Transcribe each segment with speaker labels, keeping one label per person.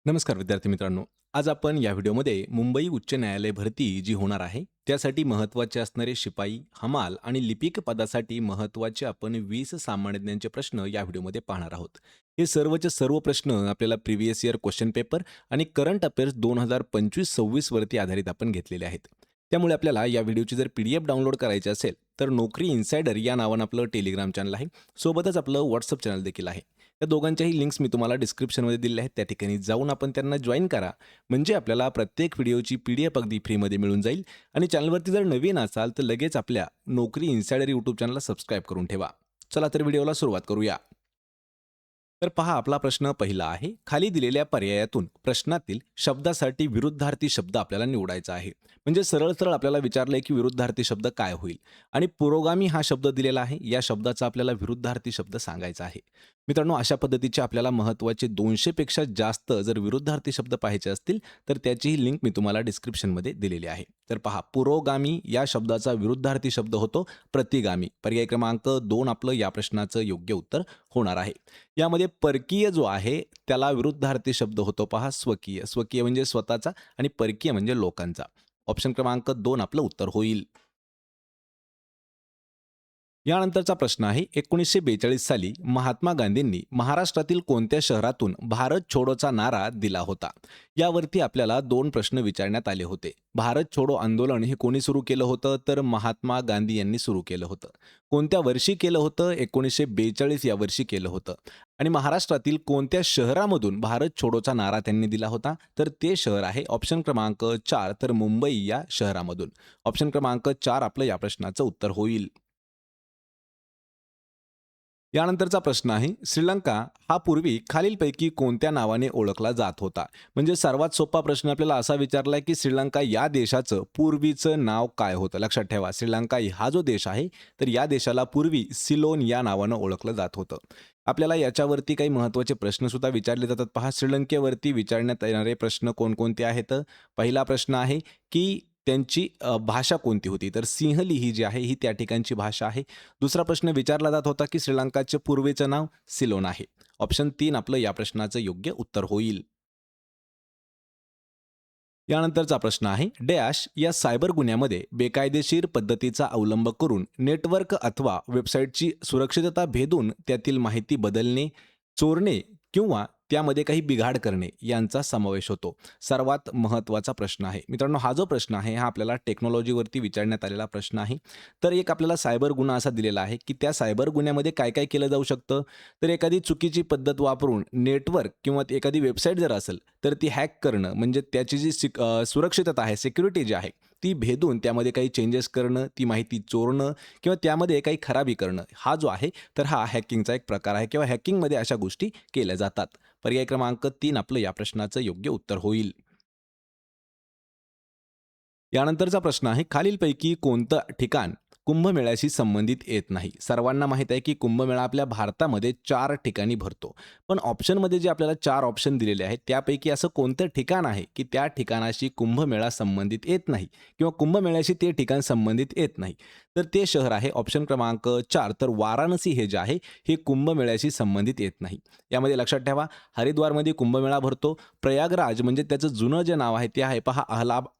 Speaker 1: नमस्कार विद्यार्थी मित्रांनो. आज आपण या व्हिडिओमध्ये मुंबई उच्च न्यायालय भरती जी होणार आहे, त्यासाठी महत्त्वाचे असणारे शिपाई, हमाल आणि लिपिक पदासाठी महत्त्वाचे आपण 20 सामान्य ज्ञानचे प्रश्न या व्हिडिओमध्ये पाहणार आहोत. हे सर्वचे सर्व प्रश्न आपल्याला प्रिव्हियस इयर क्वेश्चन पेपर आणि करंट अफेअर्स 2025-26 वरती आधारित आपण घेतलेले आहेत. त्यामुळे आपल्याला या व्हिडिओची जर पी डाउनलोड करायची असेल, तर नोकरी इन्सायडर या नावानं आपलं टेलिग्राम चॅनल आहे. सोबतच आपलं WhatsApp चॅनल देखील आहे. या दोघांच्याही लिंक्स मी तुम्हाला डिस्क्रिप्शनमध्ये दिलेल्या आहेत. त्या ठिकाणी जाऊन आपण त्यांना जॉइन करा. म्हणजे आपल्याला प्रत्येक व्हिडिओची PDF अगदी फ्रीमध्ये मिळून जाईल आणि चॅनलवरती जर नवीन असाल तर लगेच आपल्या नोकरी इन्सायडर यूट्यूब चॅनलला सबस्क्राईब करून ठेवा. चला तर व्हिडिओला सुरुवात करूया. तर पहा आपला प्रश्न पहिला आहे. खाली दिलेल्या पर्यायातून प्रश्नातील शब्दासाठी विरुद्धार्थी शब्द आपल्याला निवडायचा आहे. म्हणजे सरळ सरळ आपल्याला विचारलंय की विरुद्धार्थी शब्द काय होईल आणि पुरोगामी हा शब्द दिलेला आहे. या शब्दाचा आपल्याला विरुद्धार्थी शब्द सांगायचा आहे. मित्रांनो, अशा पद्धतीचे आपल्याला महत्त्वाचे 200 पेक्षा जास्त जर विरुद्धार्थी शब्द पाहायचे असतील तर त्याचीही लिंक मी तुम्हाला डिस्क्रिप्शनमध्ये दिलेली आहे. तर पहा, पुरोगामी या शब्दाचा विरुद्धार्थी शब्द होतो प्रतिगामी. पर्याय क्रमांक 2 आपलं या प्रश्नाचं योग्य उत्तर होणार आहे. यामध्ये परकीय जो आहे त्याला विरुद्धार्थी शब्द होतो पहा स्वकीय. स्वकीय म्हणजे स्वतःचा आणि परकीय म्हणजे लोकांचा. ऑप्शन क्रमांक 2 आपलं उत्तर होईल. यानंतरचा प्रश्न आहे. 1942 साली महात्मा गांधींनी महाराष्ट्रातील कोणत्या शहरातून भारत छोडोचा नारा दिला होता? यावरती आपल्याला 2 प्रश्न विचारण्यात आले होते. भारत छोडो आंदोलन हे कोणी सुरू केलं होतं? तर महात्मा गांधी यांनी सुरू केलं होतं. कोणत्या वर्षी केलं होतं? 1942 या वर्षी केलं होतं. आणि महाराष्ट्रातील कोणत्या शहरामधून भारत छोडोचा नारा त्यांनी दिला होता? तर ते शहर आहे ऑप्शन क्रमांक 4 तर मुंबई या शहरामधून. ऑप्शन क्रमांक 4 आपलं या प्रश्नाचं उत्तर होईल. यानंतरचा प्रश्न आहे. श्रीलंका हा पूर्वी खालीलपैकी कोणत्या नावाने ओळखला जात होता? म्हणजे सर्वात सोपा प्रश्न आपल्याला असा विचारलाय की श्रीलंका या देशाचं पूर्वीचं नाव काय होतं? लक्षात ठेवा, श्रीलंका हा जो देश आहे तर या देशाला पूर्वी सिलोन या नावानं ओळखलं जात होतं. आपल्याला याच्यावरती काही महत्त्वाचे प्रश्न सुद्धा विचारले जातात. पहा, श्रीलंकेवरती विचारण्यात येणारे प्रश्न कोणकोणते आहेत? पहिला प्रश्न आहे की त्यांची भाषा कोणती होती? तर सिंहली ही जी आहे ही त्या ठिकाणची भाषा आहे. दुसरा प्रश्न विचारला जात होता की श्रीलंकाचे पूर्वेचं नाव सिलोन आहे. ऑप्शन 3 आपलं या प्रश्नाचं योग्य उत्तर होईल. यानंतरचा प्रश्न आहे. डॅश या सायबर गुन्ह्यामध्ये बेकायदेशीर पद्धतीचा अवलंब करून नेटवर्क अथवा वेबसाईटची सुरक्षितता भेदून त्यातील माहिती बदलणे, चोरणे किंवा त्यामध्ये काही बिघाड करणे यांचा समावेश होतो. सर्वात महत्त्वाचा प्रश्न आहे. मित्रांनो, हा जो प्रश्न आहे हा आपल्याला टेक्नॉलॉजीवरती विचारण्यात आलेला प्रश्न आहे. तर एक आपल्याला सायबर गुन्हा असा दिलेला आहे की त्या सायबर गुन्ह्यामध्ये काय काय केलं जाऊ शकतं? तर एखादी चुकीची पद्धत वापरून नेटवर्क किंवा एखादी वेबसाईट जर असेल तर ती हॅक करणं, म्हणजे त्याची जी सुरक्षितता आहे, सिक्युरिटी जी आहे ती भेदून त्यामध्ये काही चेंजेस करणं, ती माहिती चोरणं किंवा त्यामध्ये काही खराबी करणं, हा जो आहे तर हा हॅकिंगचा एक प्रकार आहे किंवा हॅकिंगमध्ये अशा गोष्टी केल्या जातात. पर्याय क्रमांक 3 आपलं या प्रश्नाचं योग्य उत्तर होईल. यानंतरचा प्रश्न आहे. खालीलपैकी कोणतं ठिकाण कुंभमेळ्याशी संबंधित येत नाही? सर्वांना माहीत आहे की कुंभमेळा आपल्या भारतामध्ये 4 ठिकाणी भरतो. पण ऑप्शनमध्ये जे आपल्याला 4 ऑप्शन दिलेले आहेत त्यापैकी असं कोणतं ठिकाण आहे की त्या ठिकाणाशी कुंभमेळा संबंधित येत नाही किंवा कुंभमेळ्याशी ते ठिकाण संबंधित येत नाही? तर ते शहर आहे ऑप्शन क्रमांक 4 तर वाराणसी हे जे आहे हे कुंभमेळ्याशी संबंधित येत नाही. यामध्ये लक्षात ठेवा, हरिद्वारमध्ये कुंभमेळा भरतो. प्रयागराज म्हणजे त्याचं जुनं जे नाव आहे ते आहे पहा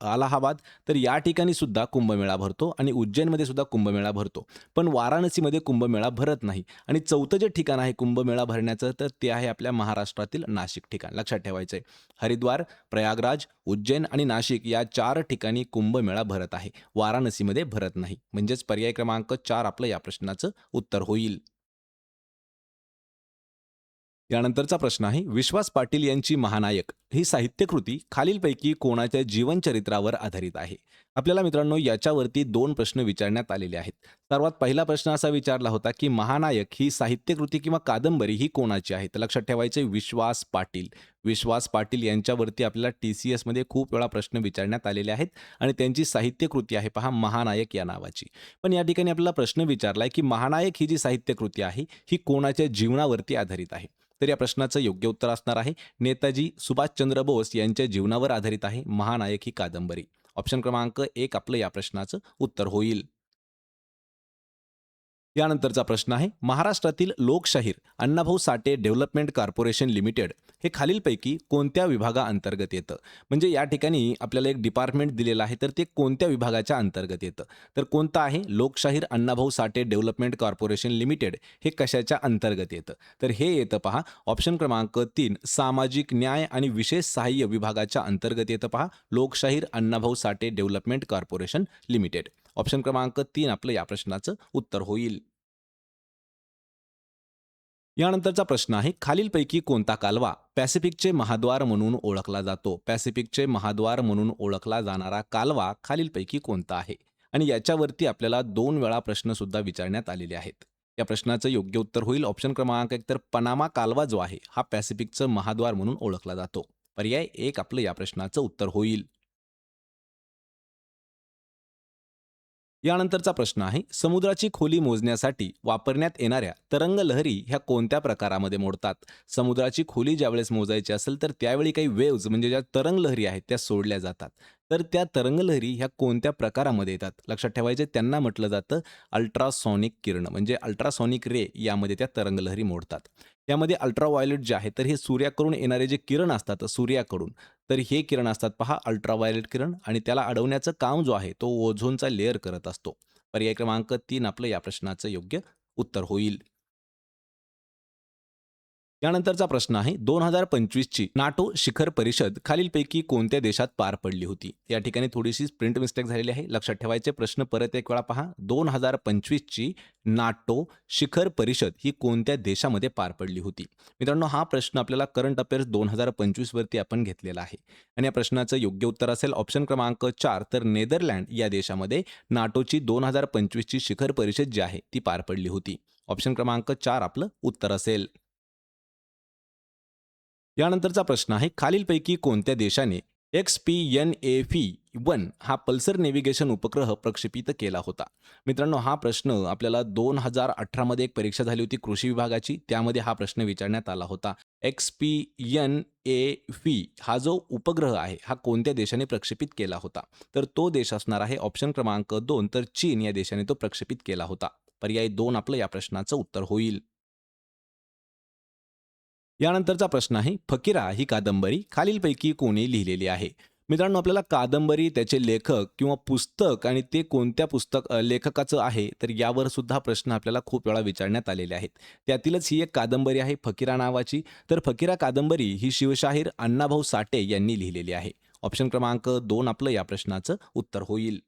Speaker 1: अलाहाबाद. तर या ठिकाणी सुद्धा कुंभमेळा भरतो आणि उज्जैनमध्ये सुद्धा कुंभमेळा भरतो. पण वाराणसीमध्ये कुंभमेळा भरत नाही. आणि चौथं जे ठिकाण आहे कुंभमेळा भरण्याचं तर ते आहे आपल्या महाराष्ट्रातील नाशिक ठिकाण. लक्षात ठेवायचं आहे. हरिद्वार, प्रयागराज, उज्जैन आणि नाशिक या 4 ठिकाणी कुंभमेळा भरत आहे. वाराणसीमध्ये भरत नाही. म्हणजेच पर्याय क्रमांक 4 आपलं या प्रश्नाचं उत्तर होईल. यानंतरचा प्रश्न आहे. विश्वास पाटील यांची महानायक ही साहित्यकृती खालीलपैकी कोणाच्या जीवनचरित्रावर आधारित आहे? आपल्याला मित्रांनो याच्यावरती 2 प्रश्न विचारण्यात आलेले आहेत. सर्वात पहिला प्रश्न असा विचारला होता की महानायक ही साहित्यकृती किंवा कादंबरी ही कोणाची आहे? तर लक्षात ठेवायचे विश्वास पाटील. विश्वास पाटील यांच्यावरती आपल्याला TCSमध्ये खूप वेळा प्रश्न विचारण्यात आलेले आहेत आणि त्यांची साहित्यकृती आहे पहा महानायक या नावाची. पण या ठिकाणी आपल्याला प्रश्न विचारलाय की महानायक ही जी साहित्यकृती आहे ही कोणाच्या जीवनावरती आधारित आहे? तर या प्रश्नाचं योग्य उत्तर असणार आहे नेताजी सुभाषचंद्र बोस यांच्या जीवनावर आधारित आहे महानायक ही कादंबरी. ऑप्शन क्रमांक 1 आपलं या प्रश्नाचं उत्तर होईल. यानंतरचा प्रश्न आहे, महाराष्ट्रातील लोकशाहीर Annabhau Sathe development corporation limited हे खालीलपैकी कोणत्या विभागाअंतर्गत येतं? म्हणजे या ठिकाणी आपल्याला एक डिपार्टमेंट दिलेलं आहे, तर ते कोणत्या विभागाच्या अंतर्गत येतं? तर कोणतं आहे? लोकशाहीर Annabhau Sathe development corporation limited हे कशाच्या अंतर्गत येतं? तर हे येतं पहा, ऑप्शन क्रमांक 3 सामाजिक न्याय आणि विशेष सहाय्य विभागाच्या अंतर्गत येतं पहा, लोकशाहीर Annabhau Sathe development corporation limited. Option क्रमांक 3 आपलं या प्रश्नाचं उत्तर होईल. यानंतरचा प्रश्न आहे, खालीलपैकी कोणता कालवा पॅसिफिकचे महाद्वार म्हणून ओळखला जातो? पॅसिफिकचे महाद्वार म्हणून ओळखला जाणारा कालवा खालीलपैकी कोणता आहे? आणि याच्यावरती आपल्याला 2 वेळा प्रश्न सुद्धा विचारण्यात आलेले आहेत. या प्रश्नाचं योग्य उत्तर होईल ऑप्शन क्रमांक 1 तर पनामा कालवा जो आहे हा पॅसिफिकचं महाद्वार म्हणून ओळखला जातो. पर्याय 1 आपलं या प्रश्नाचं उत्तर होईल. यानंतरचा प्रश्न आहे, समुद्राची खोली मोजण्यासाठी वापरण्यात येणाऱ्या तरंगलहरी ह्या कोणत्या प्रकारामध्ये मोडतात? समुद्राची खोली ज्यावेळेस मोजायची असेल तर त्यावेळी काही वेव्हज म्हणजे ज्या तरंगलहरी आहेत त्या सोडल्या जातात. तर त्या तरंगलहरी ह्या कोणत्या प्रकारामध्ये येतात? लक्षात ठेवायचे, त्यांना म्हटलं जातं अल्ट्रासॉनिक किरण, म्हणजे अल्ट्रासॉनिक रे यामध्ये त्या तरंगलहरी मोडतात. यामध्ये अल्ट्राव्हायोलेट जे आहे तर हे सूर्याकडून येणारे जे किरण असतात सूर्याकडून, तर हे किरण असतात पहा अल्ट्राव्हायोलेट किरण, आणि त्याला अडवण्याचं काम जो आहे तो ओझोनचा लेयर करत असतो. पर्याय क्रमांक 3 आपलं या प्रश्नाचं योग्य उत्तर होईल. यानंतरचा प्रश्न आहे, 2025 ची नाटो शिखर परिषद खालीलपैकी कोणत्या देशात पार पडली होती? या ठिकाणी थोडीशी प्रिंट मिस्टेक झालेली आहे. लक्षात ठेवायचे, प्रश्न परत एक वेळा पहा. 2025 ची नाटो शिखर परिषद ही कोणत्या देशामध्ये पार पडली होती? मित्रांनो, हा प्रश्न आपल्याला करंट अफेअर्स 2025 वरती आपण घेतलेला आहे. आणि या प्रश्नाचं योग्य उत्तर असेल ऑप्शन क्रमांक 4 तर नेदरलँड या देशामध्ये नाटोची 2025 ची शिखर परिषद जी आहे ती पार पडली होती. ऑप्शन क्रमांक 4 आपलं उत्तर असेल. यानंतरचा प्रश्न आहे, खालीलपैकी कोणत्या देशाने XPNAV-1 हा पल्सर नेव्हिगेशन उपग्रह प्रक्षेपित केला होता? मित्रांनो, हा प्रश्न आपल्याला 2018 मध्ये एक परीक्षा झाली होती कृषी विभागाची, त्यामध्ये हा प्रश्न विचारण्यात आला होता. XPNAV हा जो उपग्रह आहे हा कोणत्या देशाने प्रक्षेपित केला होता? तर तो देश असणार आहे ऑप्शन क्रमांक 2 तर चीन या देशाने तो प्रक्षेपित केला होता. पर्याय 2 आपलं या प्रश्नाचं उत्तर होईल. यानंतरचा प्रश्न आहे, फकीरा ही कादंबरी खालीलपैकी कोणी लिहिलेली आहे? मित्रांनो, आपल्याला कादंबरी, त्याचे लेखक किंवा पुस्तक आणि ते कोणत्या लेखकाचं आहे तर यावर सुद्धा प्रश्न आपल्याला खूप वेळा विचारण्यात आलेले आहेत. त्यातीलच ही एक कादंबरी आहे फकीरा नावाची. तर फकीरा कादंबरी ही शिवशाहीर अण्णाभाऊ साठे यांनी लिहिलेली आहे. ऑप्शन क्रमांक 2 आपलं या प्रश्नाचं उत्तर होईल.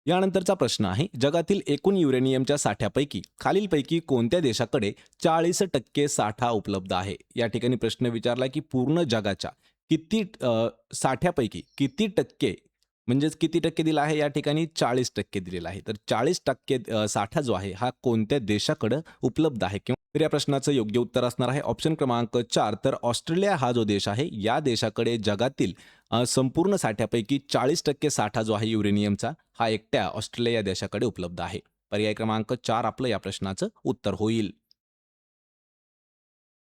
Speaker 1: यानंतरचा प्रश्न आहे, जगातील एकूण युरेनियमच्या साठ्यापैकी खालीलपैकी कोणत्या देशाकडे 40% साठा उपलब्ध आहे? या ठिकाणी प्रश्न विचारला की पूर्ण जगाच्या किती साठ्यापैकी किती टक्के, म्हणजेच किती टक्के दिला आहे, या ठिकाणी 40% दिलेला आहे. तर 40% साठा जो आहे हा कोणत्या देशाकडे उपलब्ध आहे? किंवा तर या प्रश्नाचं योग्य उत्तर असणार आहे ऑप्शन क्रमांक 4 तर ऑस्ट्रेलिया हा जो देश आहे या देशाकडे जगातील संपूर्ण साठ्यापैकी 40% साठा जो आहे युरेनियमचा हा एकट्या ऑस्ट्रेलिया या देशाकडे उपलब्ध आहे. पर्याय क्रमांक 4 आपलं या प्रश्नाचं उत्तर होईल.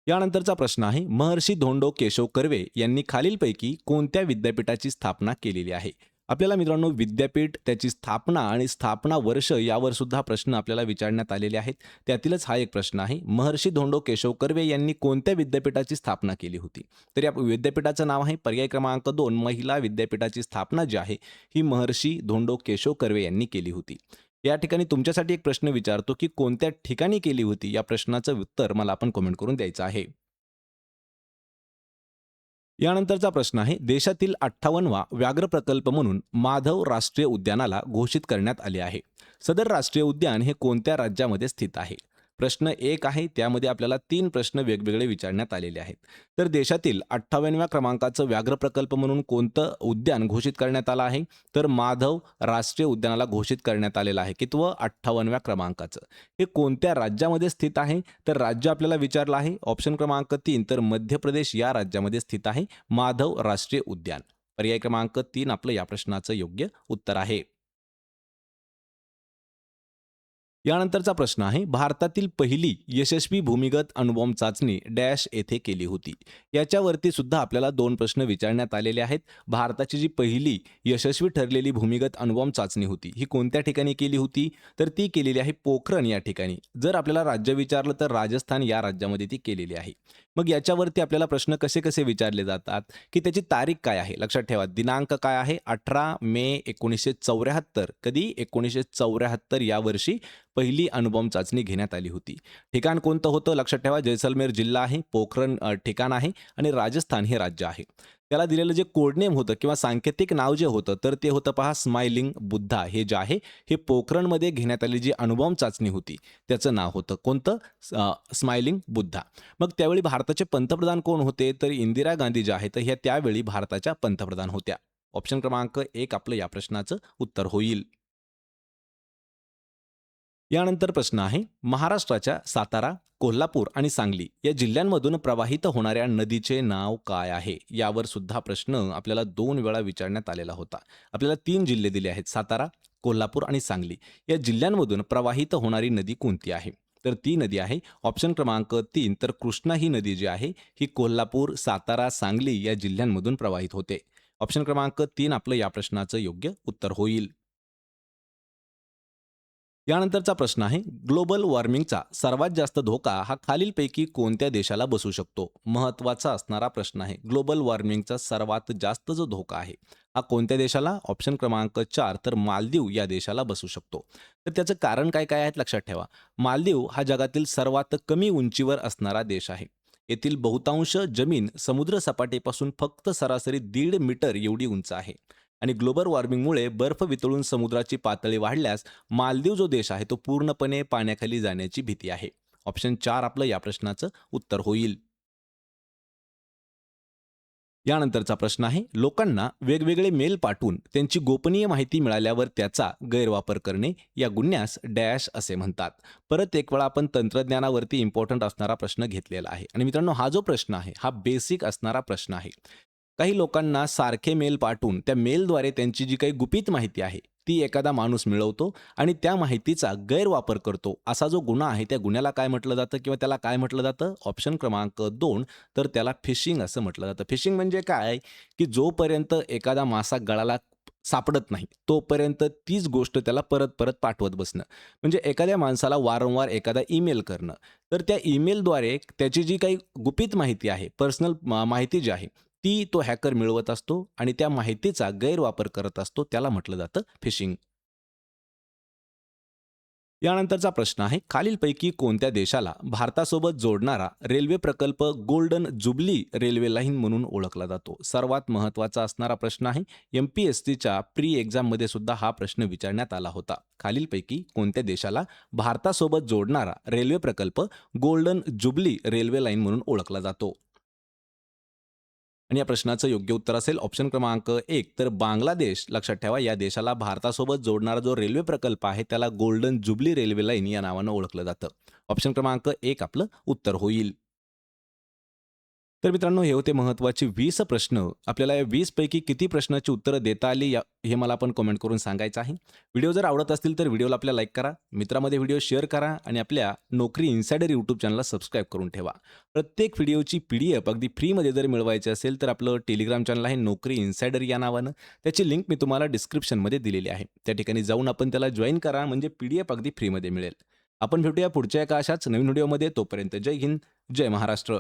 Speaker 1: यानंतरचा प्रश्न आहे, महर्षी धोंडो केशव कर्वे यांनी खालीलपैकी कोणत्या विद्यापीठाची स्थापना केलेली आहे? आपल्याला मित्रांनो, विद्यापीठ, त्याची स्थापना आणि स्थापना वर्ष यावर सुद्धा प्रश्न आपल्याला विचारण्यात आलेले आहेत. त्यातीलच हा एक प्रश्न आहे, महर्षी धोंडो केशव कर्वे यांनी कोणत्या विद्यापीठाची स्थापना केली होती? तर या विद्यापीठाचं नाव आहे पर्याय क्रमांक 2 महिला विद्यापीठाची स्थापना जी आहे ही महर्षी धोंडो केशव कर्वे यांनी केली होती. या ठिकाणी तुमच्यासाठी एक प्रश्न विचारतो की कोणत्या ठिकाणी केली होती? या प्रश्नाचं उत्तर मला आपण कमेंट करून द्यायचं आहे. यानंतरचा प्रश्न आहे, देशातील 58वा व्याघ्र प्रकल्प म्हणून माधव राष्ट्रीय उद्यानाला घोषित करण्यात आले आहे. सदर राष्ट्रीय उद्यान हे कोणत्या राज्यामध्ये स्थित आहे? प्रश्न 1 आहे, त्यामध्ये आपल्याला 3 प्रश्न वेगवेगळे विचारण्यात आलेले आहेत. तर देशातील 58व्या क्रमांकाचं व्याघ्र प्रकल्प म्हणून कोणतं उद्यान घोषित करण्यात आलं आहे? तर माधव राष्ट्रीय उद्यानाला घोषित करण्यात आलेलं आहे. कितवं? 58व्या क्रमांकाचं. हे कोणत्या राज्यामध्ये स्थित आहे? तर राज्य आपल्याला विचारलं आहे ऑप्शन क्रमांक 3 तर मध्य प्रदेश या राज्यामध्ये स्थित आहे माधव राष्ट्रीय उद्यान. पर्याय क्रमांक 3 आपलं या प्रश्नाचं योग्य उत्तर आहे. यानंतरचा प्रश्न आहे, भारतातील पहिली यशस्वी भूमिगत अणुबॉम्ब चाचणी डॅश येथे केली होती. याच्यावरती सुद्धा आपल्याला 2 प्रश्न विचारण्यात आलेले आहेत. भारताची जी पहिली यशस्वी ठरलेली भूमिगत अणुबॉम्ब चाचणी होती, ही कोणत्या ठिकाणी केली होती? तर ती केलेली आहे पोखरण या ठिकाणी. जर आपल्याला राज्य विचारलं तर राजस्थान या राज्यामध्ये ती केलेली आहे. मग याच्यावरती आपल्याला प्रश्न कसे-कसे विचारले जातात, की त्याची तारीख काय आहे? लक्षात ठेवा, दिनांक काय आहे? 18 मे 1974. कधी? 1974 या वर्षी पहिली अणुबॉम्ब चाचणी घेण्यात आली होती. ठिकाण कोणतं होतं? लक्षात ठेवा, जैसलमेर जिल्हा आहे, पोखरण ठिकाण आहे आणि राजस्थान हे राज्य आहे. त्याला दिलेलं जे कोडनेम होतं किंवा सांकेतिक नाव जे होतं, तर ते होतं पहा स्माइलिंग बुद्धा. हे जे आहे, हे पोखरणमध्ये घेण्यात आलेली जी अणुबॉम्ब चाचणी होती, त्याचं नाव होतं. कोणतं? स्माइलिंग बुद्धा. मग त्यावेळी भारताचे पंतप्रधान कोण होते? तर इंदिरा गांधी ज्या आहेत, ह्या त्यावेळी भारताच्या पंतप्रधान होत्या. ऑप्शन क्रमांक 1 आपलं या प्रश्नाचं उत्तर होईल. यानंतर प्रश्न आहे, महाराष्ट्राच्या सातारा, कोल्हापूर आणि सांगली या जिल्ह्यांमधून प्रवाहित होणाऱ्या नदीचे नाव काय आहे? यावर सुद्धा प्रश्न आपल्याला 2 वेळा विचारण्यात आलेला होता. आपल्याला 3 जिल्हे दिले आहेत, सातारा, कोल्हापूर आणि सांगली. या जिल्ह्यांमधून प्रवाहित होणारी नदी कोणती आहे? तर ती नदी आहे ऑप्शन क्रमांक 3, तर कृष्णा ही नदी जी आहे, ही कोल्हापूर, सातारा, सांगली या जिल्ह्यांमधून प्रवाहित होते. ऑप्शन क्रमांक 3 आपलं या प्रश्नाचं योग्य उत्तर होईल. यानंतरचा प्रश्न आहे, ग्लोबल वॉर्मिंगचा सर्वात जास्त धोका हा खालीलपैकी कोणत्या देशाला बसू शकतो? महत्त्वाचा असणारा प्रश्न आहे. ग्लोबल वॉर्मिंगचा सर्वात जास्त जो धोका आहे, हा कोणत्या देशाला? ऑप्शन क्रमांक 4, तर मालदीव या देशाला बसू शकतो. तर त्याचं कारण काय काय आहेत लक्षात ठेवा. मालदीव हा जगातील सर्वात कमी उंचीवर असणारा देश आहे. येथील बहुतांश जमीन समुद्र सपाटीपासून फक्त सरासरी 1.5 मीटर एवढी उंच आहे. आणि ग्लोबल वॉर्मिंगमुळे बर्फ वितळून समुद्राची पातळी वाढल्यास मालदीव जो देश आहे तो पूर्णपणे पाण्याखाली जाण्याची भीती आहे. ऑप्शन 4 आपलं या प्रश्नाचं उत्तर होईल. यानंतरचा प्रश्न आहे, लोकांना वेगवेगळे मेल पाठवून त्यांची गोपनीय माहिती मिळाल्यावर त्याचा गैरवापर करणे या गुन्ह्यास डॅश असे म्हणतात. परत एक वेळा आपण तंत्रज्ञानावरती इम्पॉर्टंट असणारा प्रश्न घेतलेला आहे आणि मित्रांनो, हा जो प्रश्न आहे हा बेसिक असणारा प्रश्न आहे. काही लोकांना सारखे मेल पाठवून त्या मेलद्वारे त्यांची जी काही गुपित माहिती आहे ती एखादा माणूस मिळवतो आणि त्या माहितीचा गैरवापर करतो. असा जो गुन्हा आहे त्या गुन्ह्याला काय म्हटलं जातं किंवा त्याला काय म्हटलं जातं? ऑप्शन क्रमांक 2, तर त्याला फिशिंग असं म्हटलं जातं. फिशिंग म्हणजे काय? की जोपर्यंत एखादा मासा गळाला सापडत नाही, तोपर्यंत तीच गोष्ट त्याला परत-परत पाठवत बसणं. म्हणजे एखाद्या माणसाला वारंवार एखादा ईमेल करणं. तर त्या ईमेलद्वारे त्याची जी काही गुपित माहिती आहे, पर्सनल माहिती जी आहे, ती तो हॅकर मिळवत असतो आणि त्या माहितीचा गैरवापर करत असतो. त्याला म्हटलं जातं फिशिंग. यानंतरचा प्रश्न आहे, खालीलपैकी कोणत्या देशाला भारतासोबत जोडणारा रेल्वे प्रकल्प गोल्डन जुबली रेल्वे लाईन म्हणून ओळखला जातो? सर्वात महत्त्वाचा असणारा प्रश्न आहे. एम-पी-एस-सीच्या प्री एक्झाममध्ये सुद्धा हा प्रश्न विचारण्यात आला होता. खालीलपैकी कोणत्या देशाला भारतासोबत जोडणारा रेल्वे प्रकल्प गोल्डन जुबली रेल्वे लाईन म्हणून ओळखला जातो? आणि या प्रश्नाचं योग्य उत्तर असेल ऑप्शन क्रमांक 1, तर बांगलादेश. लक्षात ठेवा, या देशाला भारतासोबत जोडणारा जो रेल्वे प्रकल्प आहे त्याला गोल्डन जुबली रेल्वे लाईन या नावानं ओळखलं जातं. ऑप्शन क्रमांक 1 आपलं उत्तर होईल. तर मित्रांनो, हे होते महत्त्वाचे 20 प्रश्न. आपल्याला या 20 पैकी किती प्रश्नाची उत्तरं देता आली हे मला पण कमेंट करून सांगायचं आहे. व्हिडिओ जर आवडत असतील तर व्हिडिओला आपल्या लाईक करा, मित्रामध्ये व्हिडिओ शेअर करा आणि आपल्या नोकरी इन्सायडर यूट्यूब चॅनलला सबस्क्राईब करून ठेवा. प्रत्येक व्हिडिओची PDF अगदी फ्रीमध्ये जर मिळवायची असेल तर आपलं टेलिग्राम चॅनल आहे नोकरी इन्सायडर या नावानं. त्याची लिंक मी तुम्हाला डिस्क्रिप्शनमध्ये दिलेली आहे. त्या ठिकाणी जाऊन आपण त्याला जॉइन करा, म्हणजे PDF अगदी फ्रीमध्ये मिळेल. आपण भेटूया पुढच्या एका अशाच नवीन व्हिडिओमध्ये. तोपर्यंत जय हिंद, जय महाराष्ट्र.